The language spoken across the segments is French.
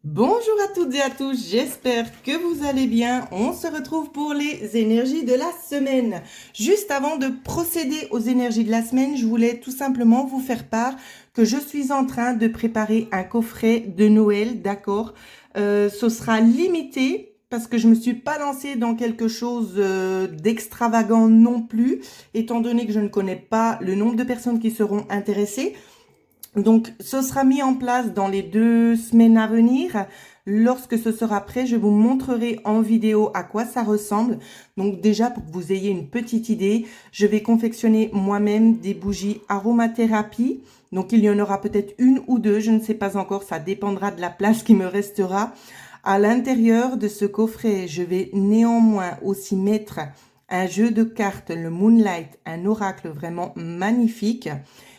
Bonjour à toutes et à tous, j'espère que vous allez bien. On se retrouve pour les énergies de la semaine. Juste avant de procéder aux énergies de la semaine, je voulais tout simplement vous faire part que je suis en train de préparer un coffret de Noël, d'accord. Ce sera limité parce que je me suis pas lancée dans quelque chose d'extravagant non plus, étant donné que je ne connais pas le nombre de personnes qui seront intéressées. Donc, ce sera mis en place dans les 2 semaines à venir. Lorsque ce sera prêt, je vous montrerai en vidéo à quoi ça ressemble. Donc déjà, pour que vous ayez une petite idée, je vais confectionner moi-même des bougies aromathérapie. Donc, il y en aura peut-être une ou deux, je ne sais pas encore, ça dépendra de la place qui me restera. À l'intérieur de ce coffret, je vais néanmoins aussi mettre un jeu de cartes, le Moonlight, un oracle vraiment magnifique.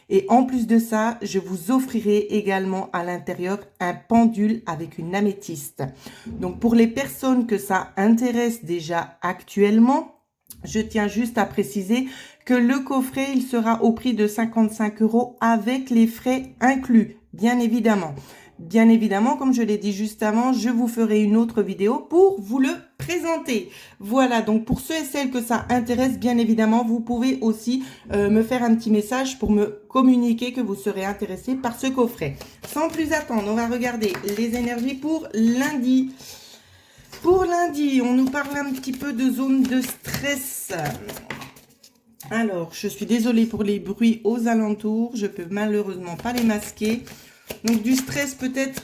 Et en plus de ça, je vous offrirai également à l'intérieur un pendule avec une améthyste. Donc pour les personnes que ça intéresse déjà actuellement, je tiens juste à préciser que le coffret, il sera au prix de 55 € avec les frais inclus, bien évidemment. Bien évidemment, comme je l'ai dit juste avant, je vous ferai une autre vidéo pour vous le présenter. Voilà, donc pour ceux et celles que ça intéresse, bien évidemment, vous pouvez aussi me faire un petit message pour me communiquer que vous serez intéressé par ce coffret. Sans plus attendre, on va regarder les énergies pour lundi. Pour lundi, on nous parle un petit peu de zone de stress. Alors, je suis désolée pour les bruits aux alentours, je peux malheureusement pas les masquer. Donc du stress peut-être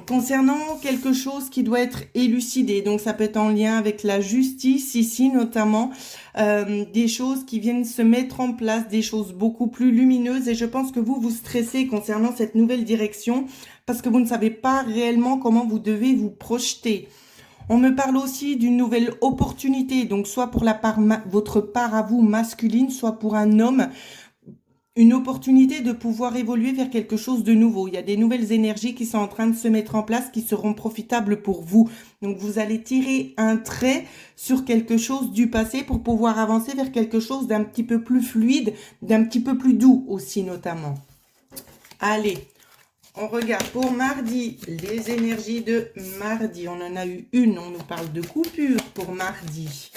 concernant quelque chose qui doit être élucidé. Donc ça peut être en lien avec la justice ici notamment, des choses qui viennent se mettre en place, des choses beaucoup plus lumineuses. Et je pense que vous stressez concernant cette nouvelle direction parce que vous ne savez pas réellement comment vous devez vous projeter. On me parle aussi d'une nouvelle opportunité, donc soit pour la part votre part à vous masculine, soit pour un homme. Une opportunité de pouvoir évoluer vers quelque chose de nouveau. Il y a des nouvelles énergies qui sont en train de se mettre en place, qui seront profitables pour vous. Donc, vous allez tirer un trait sur quelque chose du passé pour pouvoir avancer vers quelque chose d'un petit peu plus fluide, d'un petit peu plus doux aussi notamment. Allez, on regarde pour mardi, les énergies de mardi. On en a eu une, on nous parle de coupure pour mardi.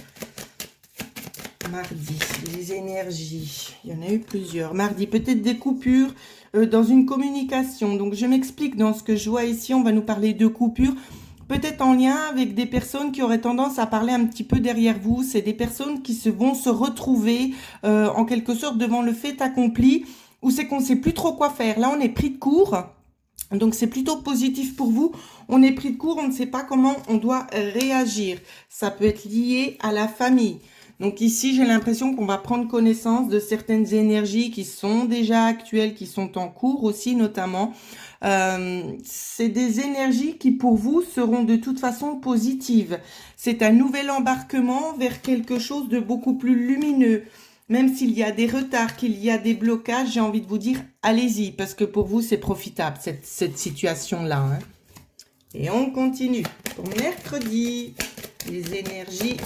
Mardi, les énergies, il y en a eu plusieurs. Mardi, peut-être des coupures dans une communication. Donc, je m'explique dans ce que je vois ici. On va nous parler de coupures, peut-être en lien avec des personnes qui auraient tendance à parler un petit peu derrière vous. C'est des personnes qui vont se retrouver en quelque sorte devant le fait accompli, où c'est qu'on ne sait plus trop quoi faire. Là, on est pris de court. Donc, c'est plutôt positif pour vous. On est pris de court, on ne sait pas comment on doit réagir. Ça peut être lié à la famille. Donc ici, j'ai l'impression qu'on va prendre connaissance de certaines énergies qui sont déjà actuelles, qui sont en cours aussi notamment. C'est des énergies qui pour vous seront de toute façon positives. C'est un nouvel embarquement vers quelque chose de beaucoup plus lumineux. Même s'il y a des retards, qu'il y a des blocages, j'ai envie de vous dire, allez-y, parce que pour vous, c'est profitable, cette situation-là. Hein. Et on continue. Pour mercredi, les énergies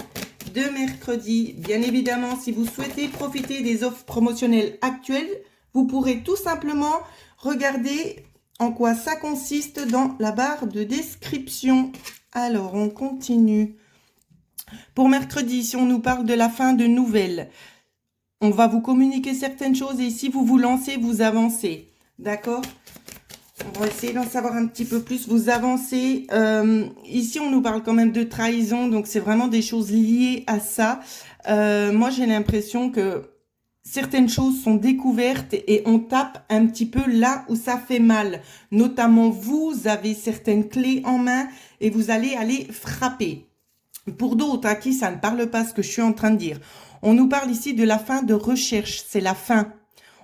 de mercredi. Bien évidemment, si vous souhaitez profiter des offres promotionnelles actuelles, vous pourrez tout simplement regarder en quoi ça consiste dans la barre de description. Alors, on continue. Pour mercredi, si on nous parle de la fin de nouvelles, on va vous communiquer certaines choses et si vous vous lancez, vous avancez. D'accord ? On va essayer d'en savoir un petit peu plus. Vous avancez. Ici, on nous parle quand même de trahison. Donc, c'est vraiment des choses liées à ça. Moi, j'ai l'impression que certaines choses sont découvertes et on tape un petit peu là où ça fait mal. Notamment, vous avez certaines clés en main et vous allez aller frapper. Pour d'autres à qui ça ne parle pas ce que je suis en train de dire, on nous parle ici de la fin de recherche. C'est la fin.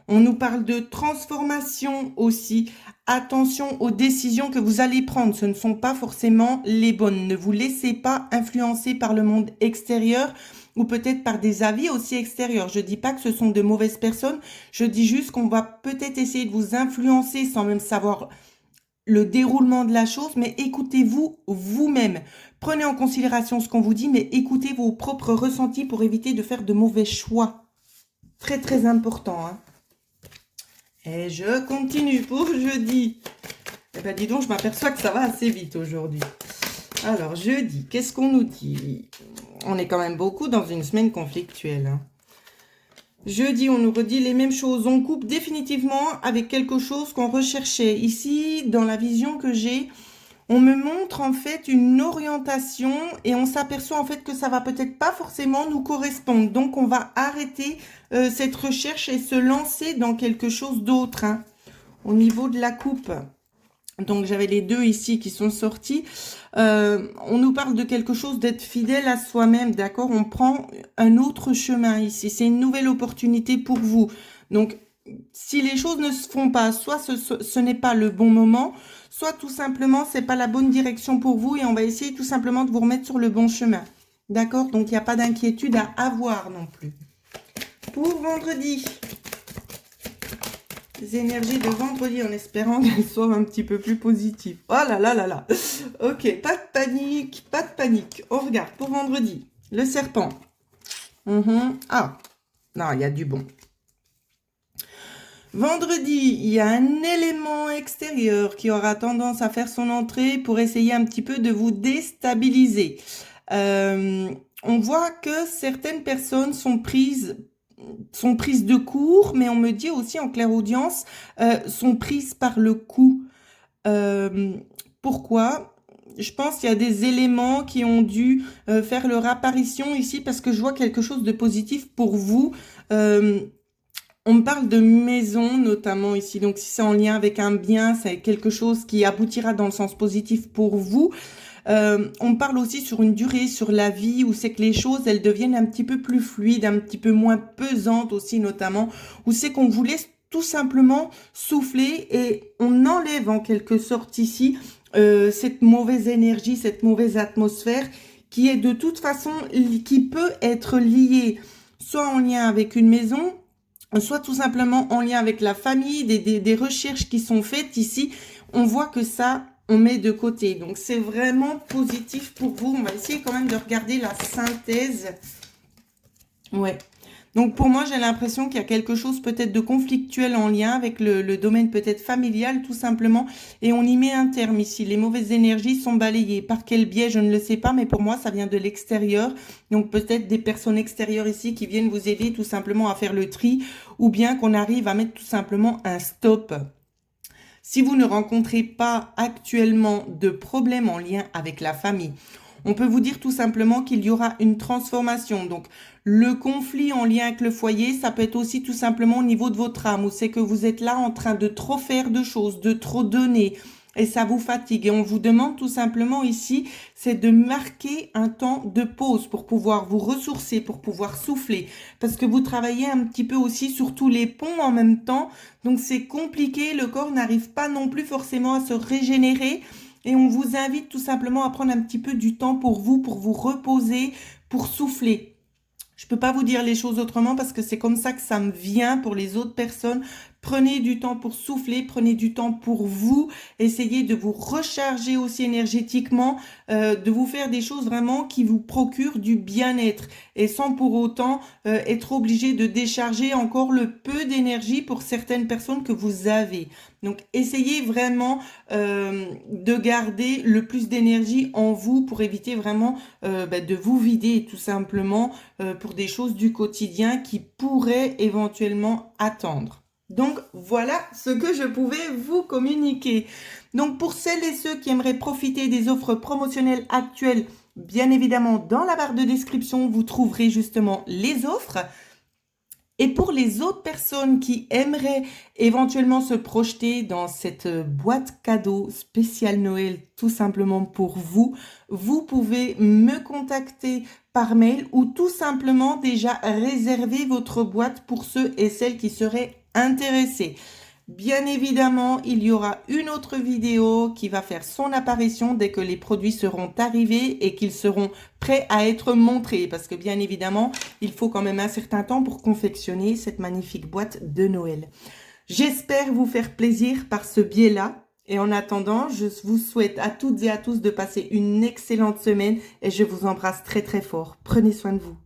On nous parle de transformation aussi. Attention aux décisions que vous allez prendre. Ce ne sont pas forcément les bonnes. Ne vous laissez pas influencer par le monde extérieur ou peut-être par des avis aussi extérieurs. Je dis pas que ce sont de mauvaises personnes. Je dis juste qu'on va peut-être essayer de vous influencer sans même savoir le déroulement de la chose, mais écoutez-vous vous-même. Prenez en considération ce qu'on vous dit, mais écoutez vos propres ressentis pour éviter de faire de mauvais choix. Très, très important, hein. Et je continue pour jeudi. Eh ben dis donc, je m'aperçois que ça va assez vite aujourd'hui. Alors, jeudi, qu'est-ce qu'on nous dit? On est quand même beaucoup dans une semaine conflictuelle. Hein. Jeudi, on nous redit les mêmes choses. On coupe définitivement avec quelque chose qu'on recherchait. Ici, dans la vision que j'ai, on me montre en fait une orientation et on s'aperçoit en fait que ça va peut-être pas forcément nous correspondre. Donc, on va arrêter cette recherche et se lancer dans quelque chose d'autre. Hein, au niveau de la coupe. Donc, j'avais les deux ici qui sont sortis. On nous parle de quelque chose d'être fidèle à soi-même, d'accord? On prend un autre chemin ici. C'est une nouvelle opportunité pour vous. Donc, si les choses ne se font pas, soit ce n'est pas le bon moment, soit tout simplement, c'est pas la bonne direction pour vous et on va essayer tout simplement de vous remettre sur le bon chemin. D'accord? Donc, il n'y a pas d'inquiétude à avoir non plus. Pour vendredi, les énergies de vendredi en espérant qu'elles soient un petit peu plus positives. Oh là là là là. Ok, pas de panique, pas de panique. On regarde pour vendredi. Le serpent. Ah, non, il y a du bon. Vendredi, il y a un élément extérieur qui aura tendance à faire son entrée pour essayer un petit peu de vous déstabiliser. On voit que certaines personnes sont prises de court, mais on me dit aussi en clairaudience, sont prises par le coup. Pourquoi? Je pense qu'il y a des éléments qui ont dû faire leur apparition ici parce que je vois quelque chose de positif pour vous. On me parle de maison notamment ici, donc si c'est en lien avec un bien, c'est quelque chose qui aboutira dans le sens positif pour vous. On parle aussi sur une durée, sur la vie, où c'est que les choses, elles deviennent un petit peu plus fluides, un petit peu moins pesantes aussi notamment, où c'est qu'on vous laisse tout simplement souffler et on enlève en quelque sorte ici cette mauvaise énergie, cette mauvaise atmosphère qui est de toute façon, qui peut être liée soit en lien avec une maison, soit tout simplement en lien avec la famille, des recherches qui sont faites ici. On voit que ça, on met de côté. Donc, c'est vraiment positif pour vous. On va essayer quand même de regarder la synthèse. Ouais. Donc, pour moi, j'ai l'impression qu'il y a quelque chose peut-être de conflictuel en lien avec le domaine peut-être familial, tout simplement. Et on y met un terme ici. Les mauvaises énergies sont balayées. Par quel biais, je ne le sais pas, mais pour moi, ça vient de l'extérieur. Donc, peut-être des personnes extérieures ici qui viennent vous aider tout simplement à faire le tri ou bien qu'on arrive à mettre tout simplement un stop. Si vous ne rencontrez pas actuellement de problème en lien avec la famille, on peut vous dire tout simplement qu'il y aura une transformation. Donc, le conflit en lien avec le foyer, ça peut être aussi tout simplement au niveau de votre âme, où c'est que vous êtes là en train de trop faire de choses, de trop donner, et ça vous fatigue. Et on vous demande tout simplement ici, c'est de marquer un temps de pause pour pouvoir vous ressourcer, pour pouvoir souffler, parce que vous travaillez un petit peu aussi sur tous les ponts en même temps, donc c'est compliqué, le corps n'arrive pas non plus forcément à se régénérer. Et on vous invite tout simplement à prendre un petit peu du temps pour vous reposer, pour souffler. Je peux pas vous dire les choses autrement parce que c'est comme ça que ça me vient pour les autres personnes. Prenez du temps pour souffler, prenez du temps pour vous, essayez de vous recharger aussi énergétiquement, de vous faire des choses vraiment qui vous procurent du bien-être et sans pour autant être obligé de décharger encore le peu d'énergie pour certaines personnes que vous avez. Donc, essayez vraiment de garder le plus d'énergie en vous pour éviter vraiment de vous vider tout simplement pour des choses du quotidien qui pourraient éventuellement attendre. Donc, voilà ce que je pouvais vous communiquer. Donc, pour celles et ceux qui aimeraient profiter des offres promotionnelles actuelles, bien évidemment, dans la barre de description, vous trouverez justement les offres. Et pour les autres personnes qui aimeraient éventuellement se projeter dans cette boîte cadeau spéciale Noël, tout simplement pour vous, vous pouvez me contacter par mail ou tout simplement déjà réserver votre boîte pour ceux et celles qui seraient intéressés. Bien évidemment, il y aura une autre vidéo qui va faire son apparition dès que les produits seront arrivés et qu'ils seront prêts à être montrés. Parce que bien évidemment, il faut quand même un certain temps pour confectionner cette magnifique boîte de Noël. J'espère vous faire plaisir par ce biais-là. Et en attendant, je vous souhaite à toutes et à tous de passer une excellente semaine et je vous embrasse très très fort. Prenez soin de vous.